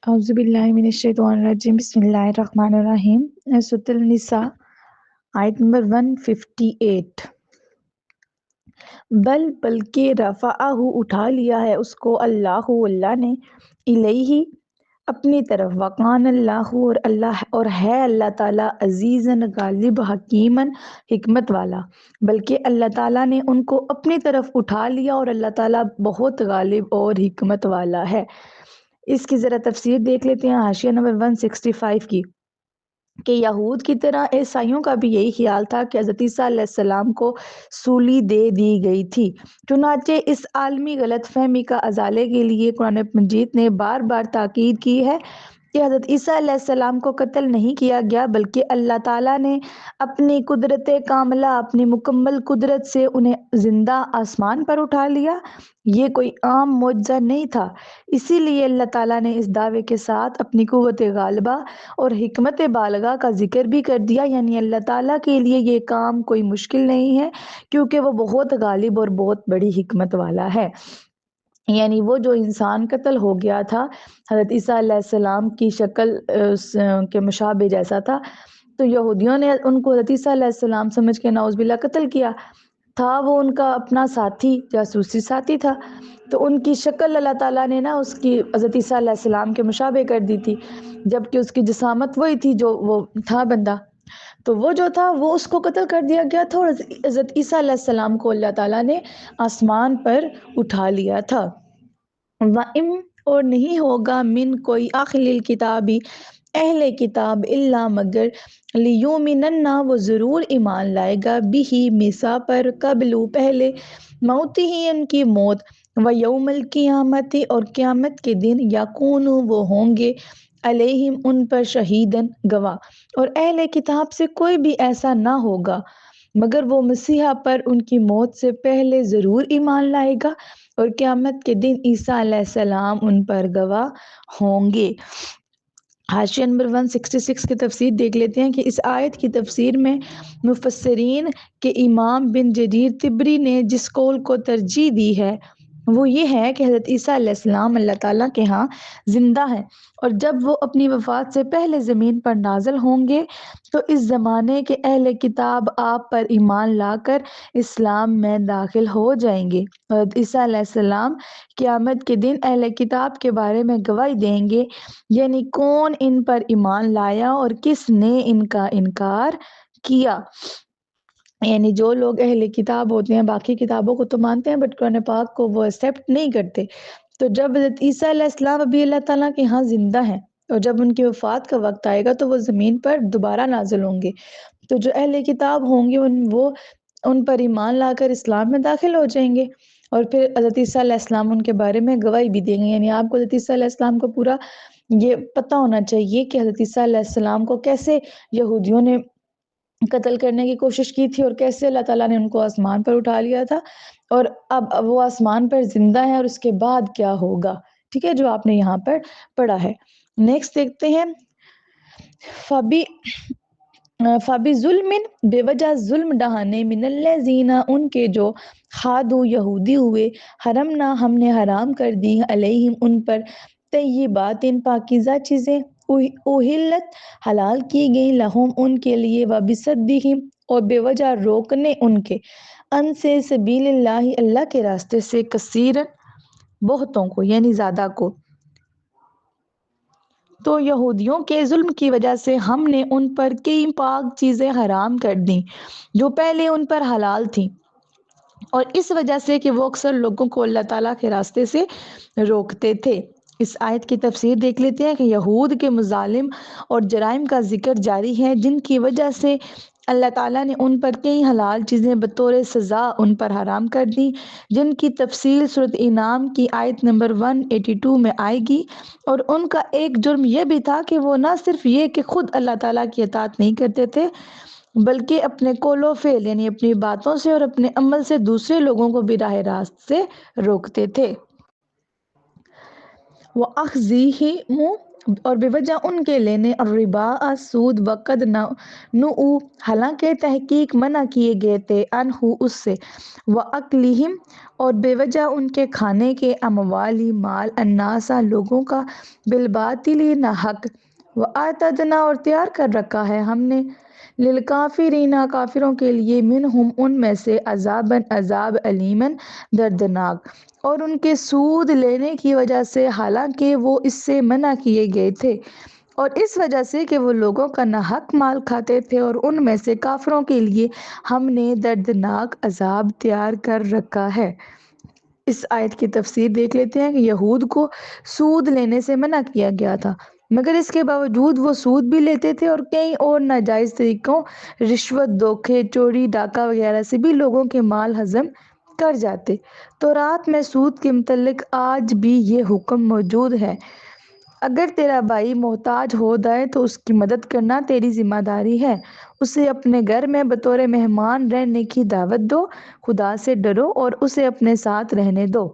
اعوذ باللہ من الشیطان الرجیم بسم اللہ الرحمن الرحیم۔ سورۃ النساء آیت نمبر 158۔ بلکہ رفعہ اٹھا لیا ہے اس کو اللہ نے، الیہ اپنی طرف، وقان اللہ اور ہے اللہ تعالیٰ عزیزاً غالب، حکیماً حکمت والا۔ بلکہ اللہ تعالیٰ نے ان کو اپنی طرف اٹھا لیا اور اللہ تعالیٰ بہت غالب اور حکمت والا ہے۔ اس کی ذرا تفسیر دیکھ لیتے ہیں حاشیہ نمبر 165 کی، کہ یہود کی طرح عیسائیوں کا بھی یہی خیال تھا کہ حضرت عیسیٰ علیہ السلام کو سولی دے دی گئی تھی۔ چنانچہ اس عالمی غلط فہمی کا ازالے کے لیے قرآن مجید نے بار بار تاکید کی ہے کہ حضرت عیسیٰ علیہ السلام کو قتل نہیں کیا گیا، بلکہ اللہ تعالیٰ نے اپنی قدرت کاملہ، اپنی مکمل قدرت سے انہیں زندہ آسمان پر اٹھا لیا۔ یہ کوئی عام معجزہ نہیں تھا، اسی لیے اللہ تعالیٰ نے اس دعوے کے ساتھ اپنی قوت غالبہ اور حکمت بالغہ کا ذکر بھی کر دیا، یعنی اللہ تعالیٰ کے لیے یہ کام کوئی مشکل نہیں ہے، کیونکہ وہ بہت غالب اور بہت بڑی حکمت والا ہے۔ یعنی وہ جو انسان قتل ہو گیا تھا، حضرت عیسیٰ علیہ السلام کی شکل کے مشابہ جیسا تھا، تو یہودیوں نے ان کو حضرت عیسیٰ علیہ السلام سمجھ کے نعوذ باللہ قتل کیا تھا۔ وہ ان کا اپنا ساتھی، جاسوسی ساتھی تھا، تو ان کی شکل اللہ تعالیٰ نے اس کی حضرت عیسیٰ علیہ السلام کے مشابہ کر دی تھی، جبکہ اس کی جسامت وہی تھی جو وہ تھا بندہ، تو وہ جو تھا وہ اس کو قتل کر دیا گیا تھا، اور حضرت عیسیٰ علیہ السلام کو اللہ تعالیٰ نے آسمان پر اٹھا لیا تھا۔ وَإِن اور نہیں ہوگا من کوئی اہل الکتابی اہل کتاب الا مگر لیومنن وہ ضرور ایمان لائے گا بھی میسا پر قبل پہلے موتی ہی ان کی موت، و یوم القیامت اور قیامت کے دن یکون وہ ہوں گے علیہم ان پر شہیدن گواہ، اور اہل کتاب سے کوئی بھی ایسا نہ ہوگا مگر وہ مسیحا پر ان کی موت سے پہلے ضرور ایمان لائے گا، اور قیامت کے دن عیسیٰ علیہ السلام ان پر گواہ ہوں گے۔ حاشیہ نمبر 166 کی تفسیر دیکھ لیتے ہیں کہ اس آیت کی تفسیر میں مفسرین کے امام بن جریر طبری نے جس قول کو ترجیح دی ہے وہ یہ ہے کہ حضرت عیسیٰ علیہ السلام اللہ تعالیٰ کے ہاں زندہ ہیں، اور جب وہ اپنی وفات سے پہلے زمین پر نازل ہوں گے تو اس زمانے کے اہل کتاب آپ پر ایمان لا کر اسلام میں داخل ہو جائیں گے۔ حضرت عیسیٰ علیہ السلام قیامت کے دن اہل کتاب کے بارے میں گواہی دیں گے، یعنی کون ان پر ایمان لایا اور کس نے ان کا انکار کیا۔ یعنی جو لوگ اہل کتاب ہوتے ہیں باقی کتابوں کو تو مانتے ہیں بٹ قرآن پاک کو وہ ایکسیپٹ نہیں کرتے، تو جب حضرت عیسیٰ علیہ السلام ابھی اللہ تعالیٰ کے ہاں زندہ ہیں اور جب ان کی وفات کا وقت آئے گا تو وہ زمین پر دوبارہ نازل ہوں گے، تو جو اہل کتاب ہوں گے وہ ان پر ایمان لا کر اسلام میں داخل ہو جائیں گے، اور پھر حضرت عیسیٰ علیہ السلام ان کے بارے میں گواہی بھی دیں گے۔ یعنی آپ کو حضرت عیسیٰ علیہ السلام کو پورا یہ پتہ ہونا چاہیے کہ حضرت عیسیٰ علیہ السلام کو کیسے یہودیوں نے قتل کرنے کی کوشش کی تھی اور کیسے اللہ تعالیٰ نے ان کو آسمان پر اٹھا لیا تھا، اور اب وہ آسمان پر زندہ ہیں، اور اس کے بعد کیا ہوگا، ٹھیک ہے، جو آپ نے یہاں پر پڑھا ہے۔ نیکسٹ دیکھتے ہیں، فبی ظلم بے وجہ ظلم ڈھانے من الذین ان کے جو خادو یہودی ہوئے، حرمنا ہم نے حرام کر دی علیہم ان پر طیبات پاکیزہ چیزیں، احلت حلال کی گئی لہم ان کے لیے، وبصدہم اور بے وجہ روکنے ان کے، ان سے سبیل اللہ اللہ کے راستے سے، کثیرن بہتوں کو یعنی زیادہ کو، تو یہودیوں کے ظلم کی وجہ سے ہم نے ان پر کئی پاک چیزیں حرام کر دیں جو پہلے ان پر حلال تھیں، اور اس وجہ سے کہ وہ اکثر لوگوں کو اللہ تعالیٰ کے راستے سے روکتے تھے۔ اس آیت کی تفسیر دیکھ لیتے ہیں کہ یہود کے مظالم اور جرائم کا ذکر جاری ہے جن کی وجہ سے اللہ تعالیٰ نے ان پر کئی حلال چیزیں بطور سزا ان پر حرام کر دی، جن کی تفصیل سورۃ انعام کی آیت نمبر 182 میں آئے گی۔ اور ان کا ایک جرم یہ بھی تھا کہ وہ نہ صرف یہ کہ خود اللہ تعالیٰ کی اطاعت نہیں کرتے تھے بلکہ اپنے قول و فعل یعنی اپنی باتوں سے اور اپنے عمل سے دوسرے لوگوں کو بھی راہ راست سے روکتے تھے۔ وَأَخْذِهِمْ اور بے وجہ ان کے لینے الربا سود وقد نؤ حالانکہ تحقیق منع کیے گئے تھے انہو اس سے وَأَكْلِهِمْ اور بے وجہ ان کے کھانے کے اموالی مال الناسا لوگوں کا بالباطل نہ حق وَأَعْتَدْنَا اور تیار کر رکھا ہے ہم نے للکافرین کافروں کے لیے منہم ان میں سے عذاباً عذاب علیماً دردناک اور ان کے سود لینے کی وجہ سے حالانکہ وہ اس سے منع کیے گئے تھے اور اس وجہ سے کہ وہ لوگوں کا ناحق مال کھاتے تھے اور ان میں سے کافروں کے لیے ہم نے دردناک عذاب تیار کر رکھا ہے۔ اس آیت کی تفسیر دیکھ لیتے ہیں کہ یہود کو سود لینے سے منع کیا گیا تھا مگر اس کے باوجود وہ سود بھی لیتے تھے اور کئی اور ناجائز طریقوں رشوت دھوکے چوری ڈاکہ وغیرہ سے بھی لوگوں کے مال ہضم کر جاتے۔ تو رات میں سود کے متعلق آج بھی یہ حکم موجود ہے، اگر تیرا بھائی محتاج ہو جائے تو اس کی مدد کرنا تیری ذمہ داری ہے، اسے اپنے گھر میں بطور مہمان رہنے کی دعوت دو، خدا سے ڈرو اور اسے اپنے ساتھ رہنے دو،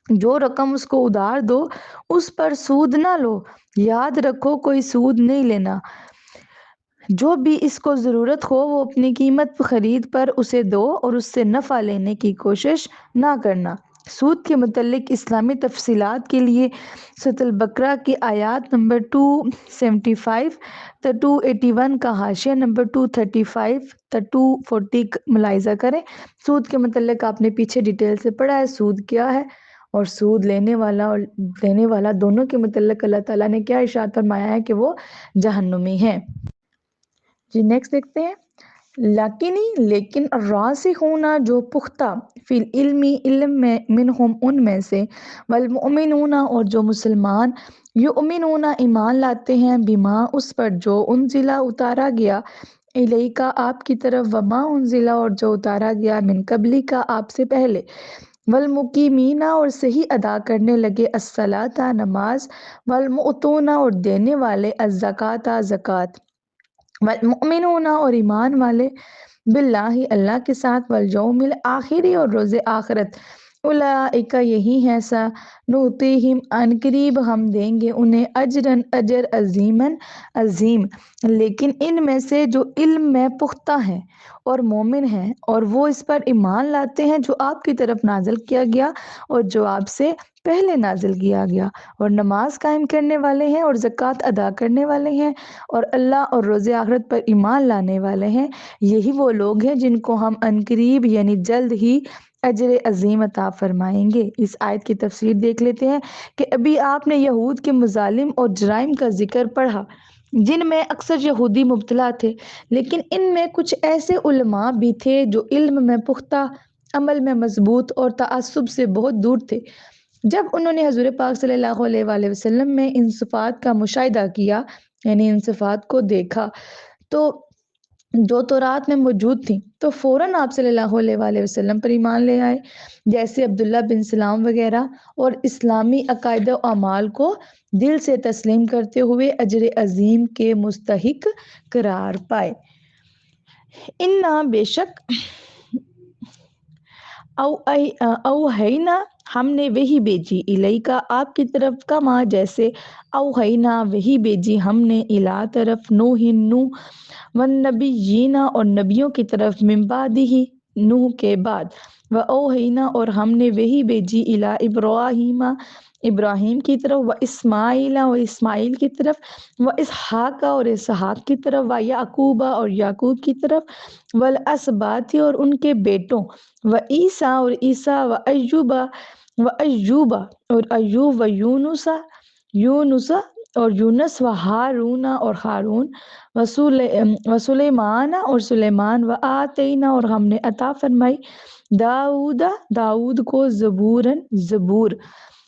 جو رقم اس کو ادھار دو اس پر سود نہ لو، یاد رکھو کوئی سود نہیں لینا، جو بھی اس کو ضرورت ہو وہ اپنی قیمت خرید پر اسے دو اور اس سے نفع لینے کی کوشش نہ کرنا۔ سود کے متعلق اسلامی تفصیلات کے لیے سورۃ البقرہ کی آیات نمبر 275 تا 281 کا حاشیہ نمبر 235 تا 240 ملاحظہ کریں۔ سود کے متعلق آپ نے پیچھے ڈیٹیل سے پڑھا ہے سود کیا ہے اور سود لینے والا اور دینے والا دونوں کے متعلق اللہ تعالیٰ نے کیا ارشاد فرمایا ہے کہ وہ جہنمی ہیں۔ جی نیکسٹ دیکھتے ہیں، لیکن الراسخون جو پختہ فی العلم علم میں منہم ان میں سے والمؤمنون اور جو مسلمان یؤمنون ایمان لاتے ہیں بما اس پر جو انزلہ اتارا گیا الیکا آپ کی طرف وما انزلہ اور جو اتارا گیا من قبلی کا آپ سے پہلے والمقیمین اور صحیح ادا کرنے لگے الصلاۃ نماز والمؤتون اور دینے والے الزکاۃ زکوٰۃ والمؤمنون اور ایمان والے باللہ اللہ کے ساتھ والیوم الآخر اور روز آخرت اولئک یہی ہیں سنؤتیہم ان قریب ہم دیں گے انہیں اجرن اجر عظیما عظیم، لیکن ان میں سے جو علم میں پختہ ہیں اور مومن ہیں اور وہ اس پر ایمان لاتے ہیں جو آپ کی طرف نازل کیا گیا اور جو آپ سے پہلے نازل کیا گیا اور نماز قائم کرنے والے ہیں اور زکوٰۃ ادا کرنے والے ہیں اور اللہ اور روز آخرت پر ایمان لانے والے ہیں، یہی وہ لوگ ہیں جن کو ہم عنقریب یعنی جلد ہی اجر عظیم عطا فرمائیں گے۔ اس آیت کی تفسیر دیکھ لیتے ہیں کہ ابھی آپ نے یہود کے مظالم اور جرائم کا ذکر پڑھا جن میں اکثر یہودی مبتلا تھے، لیکن ان میں کچھ ایسے علماء بھی تھے جو علم میں پختہ، عمل میں مضبوط اور تعصب سے بہت دور تھے۔ جب انہوں نے حضور پاک صلی اللہ علیہ وآلہ وسلم میں ان صفات کا مشاہدہ کیا یعنی ان صفات کو دیکھا تو جو تورات میں موجود تھیں تو فوراً آپ صلی اللہ علیہ وآلہ وسلم پر ایمان لے آئے، جیسے عبداللہ بن سلام وغیرہ، اور اسلامی عقائد و اعمال کو دل سے تسلیم کرتے ہوئے اجر عظیم کے مستحق قرار پائے۔ انا بے شک اوحینا ہم نے وہی بھیجی الیکا آپ کی طرف کما جیسے اوحینا وہی بھیجی ہم نے الا طرف نوح نوح والنبیین اور نبیوں کی طرف من بعدہ نوح کے بعد واوحینا اور ہم نے وہی بھیجی الی ابراہیم ابراہیم کی طرف و اسماعیل و اسماعیل کی طرف و اسحاق اور اسحاق کی طرف و یعقوب اور یعقوب کی طرف والاسباط اور ان کے بیٹوں و عیسیٰ اور عیسیٰ و ایوب اور ایوب و یونس اور یونس و ہارون اور ہارون و سلیمان اور سلیمان و آتینا اور ہم نے عطا فرمائی داؤد کو زبوراً زبور،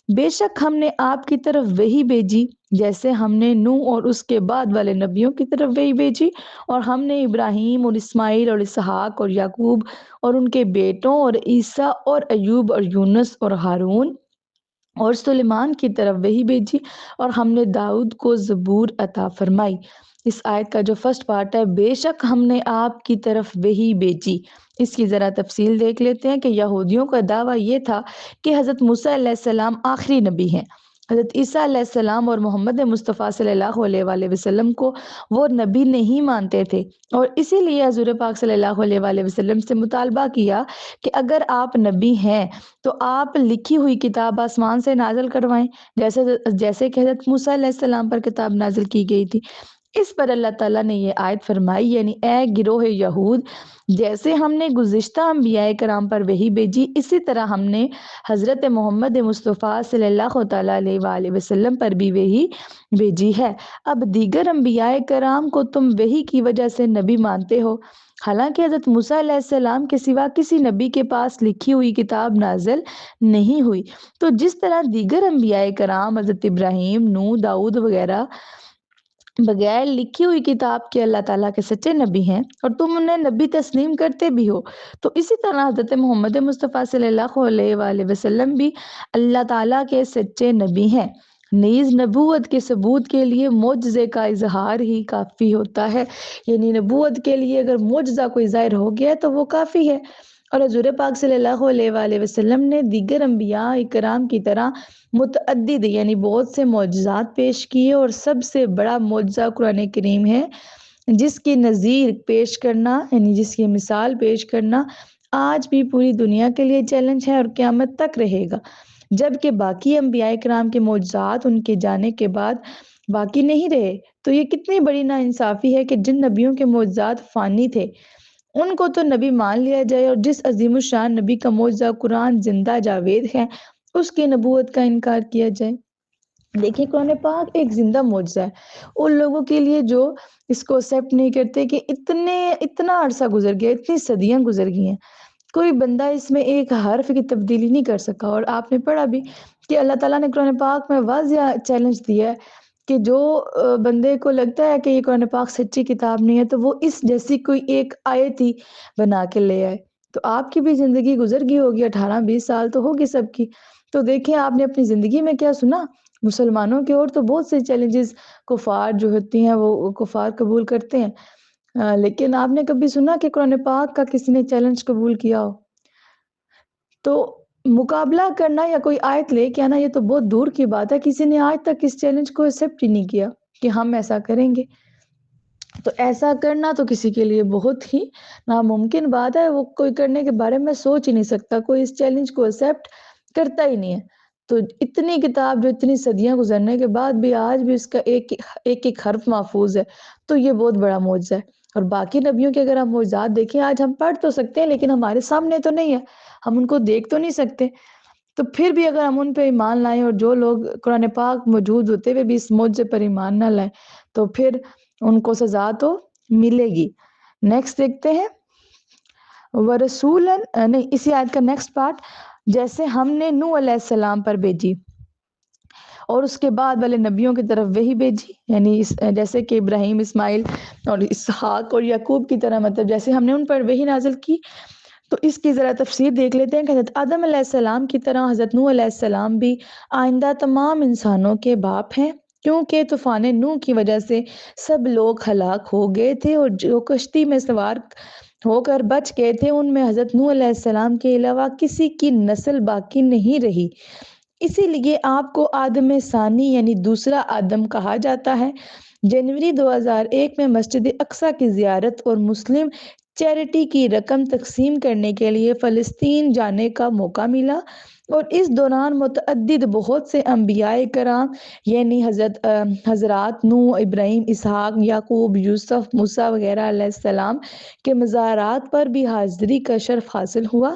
بے شک ہم نے آپ کی طرف وہی بھیجی جیسے ہم نے نوح اور اس کے بعد والے نبیوں کی طرف وہی بھیجی، اور ہم نے ابراہیم اور اسماعیل اور اسحاق اور یعقوب اور ان کے بیٹوں اور عیسیٰ اور ایوب اور یونس اور ہارون اور سلیمان کی طرف وہی بھیجی، اور ہم نے داؤد کو زبور عطا فرمائی۔ اس آیت کا جو فرسٹ پارٹ ہے بے شک ہم نے آپ کی طرف وہی بھیجی، اس کی ذرا تفصیل دیکھ لیتے ہیں کہ یہودیوں کا دعویٰ یہ تھا کہ حضرت موسیٰ علیہ السلام آخری نبی ہیں، حضرت عیسیٰ علیہ السلام اور محمد مصطفیٰ صلی اللہ علیہ وآلہ وسلم کو وہ نبی نہیں مانتے تھے، اور اسی لیے حضور پاک صلی اللہ علیہ وآلہ وسلم سے مطالبہ کیا کہ اگر آپ نبی ہیں تو آپ لکھی ہوئی کتاب آسمان سے نازل کروائیں، جیسے کہ حضرت موسیٰ علیہ السلام پر کتاب نازل کی گئی تھی۔ اس پر اللہ تعالیٰ نے یہ آیت فرمائی، یعنی اے گروہ یہود، جیسے ہم نے گزشتہ انبیاء کرام پر وحی بھیجی، اسی طرح ہم نے حضرت محمد مصطفیٰ صلی اللہ تعالیٰ علیہ وآلہ وسلم پر بھی وحی بھیجی ہے۔ اب دیگر انبیاء کرام کو تم وحی کی وجہ سے نبی مانتے ہو، حالانکہ حضرت موسیٰ علیہ السلام کے سوا کسی نبی کے پاس لکھی ہوئی کتاب نازل نہیں ہوئی۔ تو جس طرح دیگر انبیاء کرام حضرت ابراہیم، نوح، داؤد وغیرہ بغیر لکھی ہوئی کتاب کے اللہ تعالیٰ کے سچے نبی ہیں اور تم انہیں نبی تسلیم کرتے بھی ہو، تو اسی طرح حضرت محمد مصطفیٰ صلی اللہ علیہ وآلہ وسلم بھی اللہ تعالیٰ کے سچے نبی ہیں۔ نیز نبوت کے ثبوت کے لیے معجزے کا اظہار ہی کافی ہوتا ہے، یعنی نبوت کے لیے اگر معجزہ کوئی ظاہر ہو گیا تو وہ کافی ہے۔ اور حضور پاک صلی اللہ علیہ وآلہ وسلم نے دیگر انبیاء کرام کی طرح متعدد یعنی بہت سے معجزات پیش کیے، اور سب سے بڑا معجزہ قرآن کریم ہے، جس کی نظیر پیش کرنا یعنی جس کی مثال پیش کرنا آج بھی پوری دنیا کے لیے چیلنج ہے اور قیامت تک رہے گا، جبکہ باقی انبیاء کرام کے معجزات ان کے جانے کے بعد باقی نہیں رہے۔ تو یہ کتنی بڑی ناانصافی ہے کہ جن نبیوں کے معجزات فانی تھے ان کو تو نبی مان لیا جائے، اور جس عظیم الشان نبی کا معجزہ قرآن زندہ جاوید ہے اس کی نبوت کا انکار کیا جائے۔ دیکھیں قرآن پاک ایک زندہ معجزہ ہے ان لوگوں کے لیے جو اس کو ایکسیپٹ نہیں کرتے کہ اتنا عرصہ گزر گیا، اتنی صدیاں گزر گئی ہیں، کوئی بندہ اس میں ایک حرف کی تبدیلی نہیں کر سکا۔ اور آپ نے پڑھا بھی کہ اللہ تعالیٰ نے قرآن پاک میں واضح چیلنج دیا ہے کہ جو بندے کو لگتا ہے کہ یہ قرآن پاک سچی کتاب نہیں ہے تو وہ اس جیسی کوئی ایک آیت ہی بنا کے لے آئے۔ تو آپ کی بھی زندگی گزر گئی ہوگی، 18-20 سال تو ہوگی سب کی، تو دیکھیں آپ نے اپنی زندگی میں کیا سنا۔ مسلمانوں کے اور تو بہت سے چیلنجز کفار جو ہوتی ہیں وہ کفار قبول کرتے ہیں، لیکن آپ نے کبھی سنا کہ قرآن پاک کا کسی نے چیلنج قبول کیا ہو؟ تو مقابلہ کرنا یا کوئی آیت لے کے آنا یہ تو بہت دور کی بات ہے، کسی نے آج تک اس چیلنج کو ایکسیپٹ ہی نہیں کیا کہ ہم ایسا کریں گے۔ تو ایسا کرنا تو کسی کے لیے بہت ہی ناممکن بات ہے، وہ کوئی کرنے کے بارے میں سوچ ہی نہیں سکتا، کوئی اس چیلنج کو ایکسیپٹ کرتا ہی نہیں ہے۔ تو اتنی کتاب جو اتنی صدیاں گزرنے کے بعد بھی آج بھی اس کا ایک ایک حرف محفوظ ہے، تو یہ بہت بڑا معجزہ ہے۔ اور باقی نبیوں کے اگر ہم معجزات دیکھیں، آج ہم پڑھ تو سکتے ہیں لیکن ہمارے سامنے تو نہیں ہے، ہم ان کو دیکھ تو نہیں سکتے، تو پھر بھی اگر ہم ان پہ ایمان لائیں، اور جو لوگ قرآن پاک موجود ہوتے ہوئے بھی اس معجزے پر ایمان نہ لائیں تو پھر ان کو سزا تو ملے گی۔ نیکسٹ دیکھتے ہیں، ورسولاً نہیں، اسی آیت کا نیکسٹ پارٹ، جیسے ہم نے نوح علیہ السلام پر بھیجی اور اس کے بعد والے نبیوں کی طرف وہی بھیجی، یعنی جیسے کہ ابراہیم، اسماعیل اور اسحاق اور یعقوب کی طرح، مطلب جیسے ہم نے ان پر وہی نازل کی۔ تو اس کی ذرا تفسیر دیکھ لیتے ہیں کہ حضرت آدم علیہ السلام کی طرح حضرت نوح علیہ السلام بھی آئندہ تمام انسانوں کے باپ ہیں، کیونکہ طوفان نوح کی وجہ سے سب لوگ ہلاک ہو گئے تھے، اور جو کشتی میں سوار ہو کر بچ گئے تھے ان میں حضرت نوح علیہ السلام کے علاوہ کسی کی نسل باقی نہیں رہی، اسی لیے آپ کو آدم ثانی یعنی دوسرا آدم کہا جاتا ہے۔ جنوری 2001 میں مسجد اقصی کی زیارت اور مسلم چیریٹی کی رقم تقسیم کرنے کے لیے فلسطین جانے کا موقع ملا، اور اس دوران متعدد بہت سے انبیاء کرام یعنی حضرات نوح، ابراہیم، اسحاق، یعقوب، یوسف، موسیٰ وغیرہ علیہ السلام کے مزارات پر بھی حاضری کا شرف حاصل ہوا۔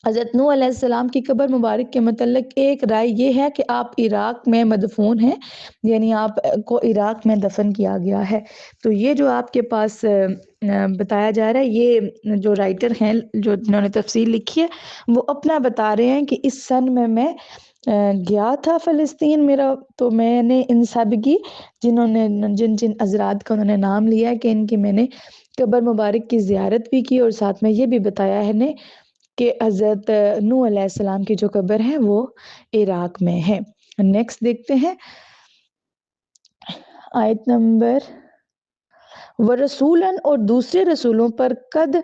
حضرت نوح علیہ السلام کی قبر مبارک کے متعلق ایک رائے یہ ہے کہ آپ عراق میں مدفون ہیں، یعنی آپ کو عراق میں دفن کیا گیا ہے۔ تو یہ جو آپ کے پاس بتایا جا رہا ہے، یہ جو رائٹر ہیں جنہوں نے تفسیر لکھی ہے وہ اپنا بتا رہے ہیں کہ اس سن میں گیا تھا فلسطین، تو میں نے ان سب کی جن حضرات کا انہوں نے نام لیا ہے کہ ان کی میں نے قبر مبارک کی زیارت بھی کی، اور ساتھ میں یہ بھی بتایا ہے نے کہ حضرت نوح علیہ السلام کی جو قبر ہے وہ عراق میں ہے۔ نیکسٹ دیکھتے ہیں آیت نمبر، ورسولاً اور دوسرے رسولوں پر قد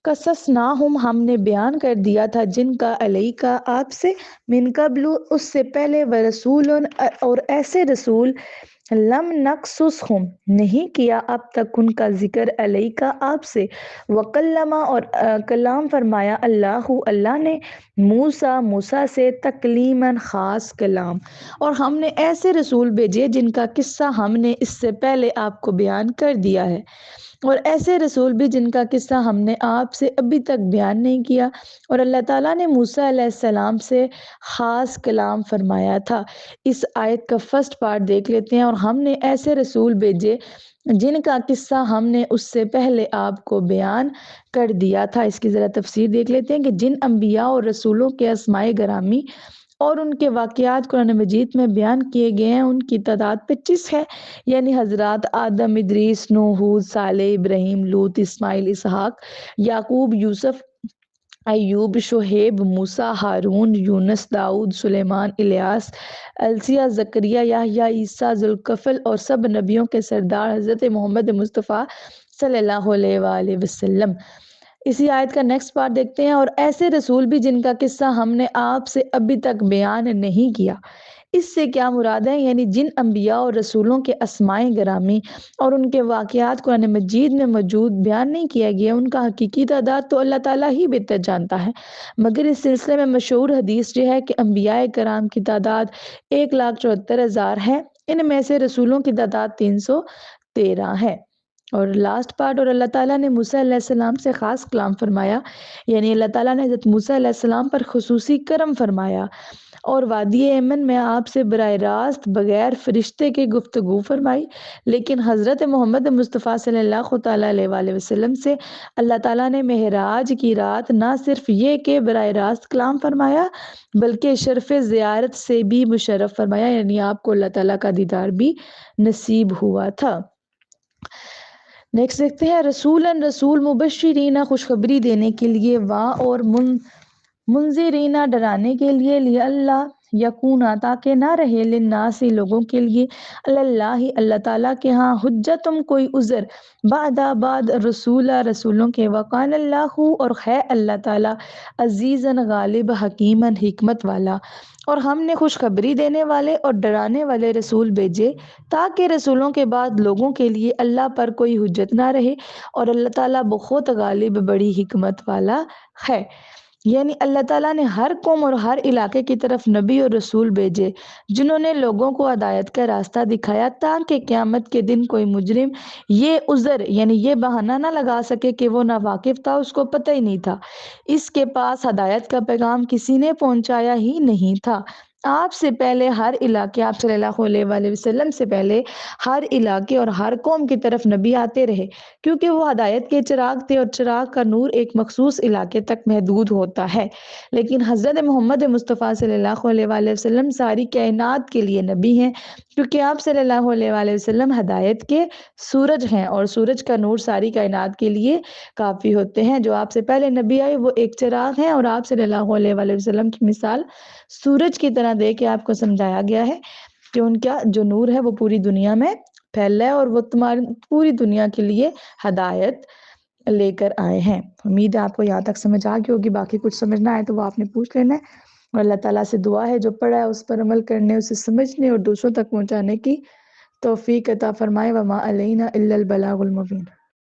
قصصناہم ہم نے بیان کر دیا تھا جن کا علیکا آپ سے من قبل اس سے پہلے ورسول اور ایسے رسول لم نقصصہم نہیں کیا اب تک ان کا ذکر علیکا آپ سے وکلمہ اور کلام فرمایا اللہ نے موسیٰ سے تکلیماً خاص کلام اور ہم نے ایسے رسول بھیجے جن کا قصہ ہم نے اس سے پہلے آپ کو بیان کر دیا ہے اور ایسے رسول بھی جن کا قصہ ہم نے آپ سے ابھی تک بیان نہیں کیا اور اللہ تعالیٰ نے موسیٰ علیہ السلام سے خاص کلام فرمایا تھا۔ اس آیت کا فرسٹ پارٹ دیکھ لیتے ہیں۔ اور ہم نے ایسے رسول بھیجے جن کا قصہ ہم نے اس سے پہلے آپ کو بیان کر دیا تھا۔ اس کی ذرا تفسیر دیکھ لیتے ہیں کہ جن انبیاء اور رسولوں کے اسماء گرامی اور ان کے واقعات قرآن مجید میں بیان کیے گئے ہیں ان کی تعداد 25 ہے، یعنی حضرات آدم، ادریس، نوح، ہود، صالح، ابراہیم، لوط، اسماعیل، اسحاق، یعقوب، یوسف، ایوب، شعیب، موسیٰ، ہارون، یونس، داؤد، سلیمان، الیاس، السیہ، زکریا، یحییٰ، عیسیٰ، ذوالکفل اور سب نبیوں کے سردار حضرت محمد مصطفیٰ صلی اللہ علیہ وآلہ وسلم۔ اسی آیت کا نیکسٹ پارٹ دیکھتے ہیں۔ اور ایسے رسول بھی جن کا قصہ ہم نے آپ سے ابھی تک بیان نہیں کیا۔ اس سے کیا مراد ہے؟ یعنی جن انبیاء اور رسولوں کے اسماء گرامی اور ان کے واقعات قرآن مجید میں موجود بیان نہیں کیا گیا ان کا حقیقی تعداد تو اللہ تعالیٰ ہی بہتر جانتا ہے، مگر اس سلسلے میں مشہور حدیث یہ ہے کہ انبیاء کرام کی تعداد 1,74,000 ہے، ان میں سے رسولوں کی تعداد 313 ہے۔ اور لاسٹ پارٹ، اور اللہ تعالیٰ نے موسیٰ علیہ السلام سے خاص کلام فرمایا، یعنی اللہ تعالیٰ نے حضرت موسیٰ علیہ السلام پر خصوصی کرم فرمایا اور وادی ایمن میں آپ سے براہ راست بغیر فرشتے کے گفتگو فرمائی، لیکن حضرت محمد مصطفیٰ صلی اللہ تعالیٰ علیہ وآلہ وسلم سے اللہ تعالیٰ نے معراج کی رات نہ صرف یہ کہ براہ راست کلام فرمایا بلکہ شرف زیارت سے بھی مشرف فرمایا، یعنی آپ کو اللہ تعالیٰ کا دیدار بھی نصیب ہوا تھا۔ نیکسٹ دیکھتے ہیں رسول مبشرین خوشخبری دینے کے لیے اور منذرین ڈرانے کے لیے اللہ یکونا تاکہ نہ رہے للناس لوگوں کے لیے اللہ تعالیٰ کے ہاں حجتم کوئی عذر بعد رسولوں کے وقال اللہ اور ہے اللہ تعالیٰ عزیزاً غالب حکیماً حکمت والا۔ اور ہم نے خوشخبری دینے والے اور ڈرانے والے رسول بھیجے تاکہ رسولوں کے بعد لوگوں کے لیے اللہ پر کوئی حجت نہ رہے اور اللہ تعالیٰ بہت غالب بڑی حکمت والا ہے۔ یعنی اللہ تعالیٰ نے ہر قوم اور ہر علاقے کی طرف نبی اور رسول بھیجے جنہوں نے لوگوں کو ہدایت کا راستہ دکھایا تاکہ قیامت کے دن کوئی مجرم یہ عذر یعنی یہ بہانہ نہ لگا سکے کہ وہ ناواقف تھا، اس کو پتہ ہی نہیں تھا، اس کے پاس ہدایت کا پیغام کسی نے پہنچایا ہی نہیں تھا۔ آپ سے پہلے ہر علاقے، آپ صلی اللہ علیہ وآلہ وسلم سے پہلے ہر علاقے اور ہر قوم کی طرف نبی آتے رہے کیونکہ وہ ہدایت کے چراغ تھے اور چراغ کا نور ایک مخصوص علاقے تک محدود ہوتا ہے، لیکن حضرت محمد مصطفیٰ صلی اللہ علیہ وآلہ وسلم ساری کائنات کے لیے نبی ہیں کیونکہ آپ صلی اللہ علیہ وآلہ وسلم ہدایت کے سورج ہیں اور سورج کا نور ساری کائنات کے لیے کافی ہوتے ہیں۔ جو آپ سے پہلے نبی آئے وہ ایک چراغ ہیں اور آپ صلی اللہ علیہ وآلہ وسلم کی مثال سورج کی طرح دے کے آپ کو سمجھایا گیا ہے کہ ان کا جو نور ہے وہ پوری دنیا میں پھیل رہا ہے اور وہ تمہاری پوری دنیا کے لیے ہدایت لے کر آئے ہیں۔ امید ہے آپ کو یہاں تک سمجھ آ گئی ہوگی، باقی کچھ سمجھنا ہے تو وہ آپ نے پوچھ لینا ہے، اور اللہ تعالیٰ سے دعا ہے جو پڑھا ہے اس پر عمل کرنے، اسے سمجھنے اور دوسروں تک پہنچانے کی توفیق عطا فرمائے۔ وما علینا الا البلاغ المبین۔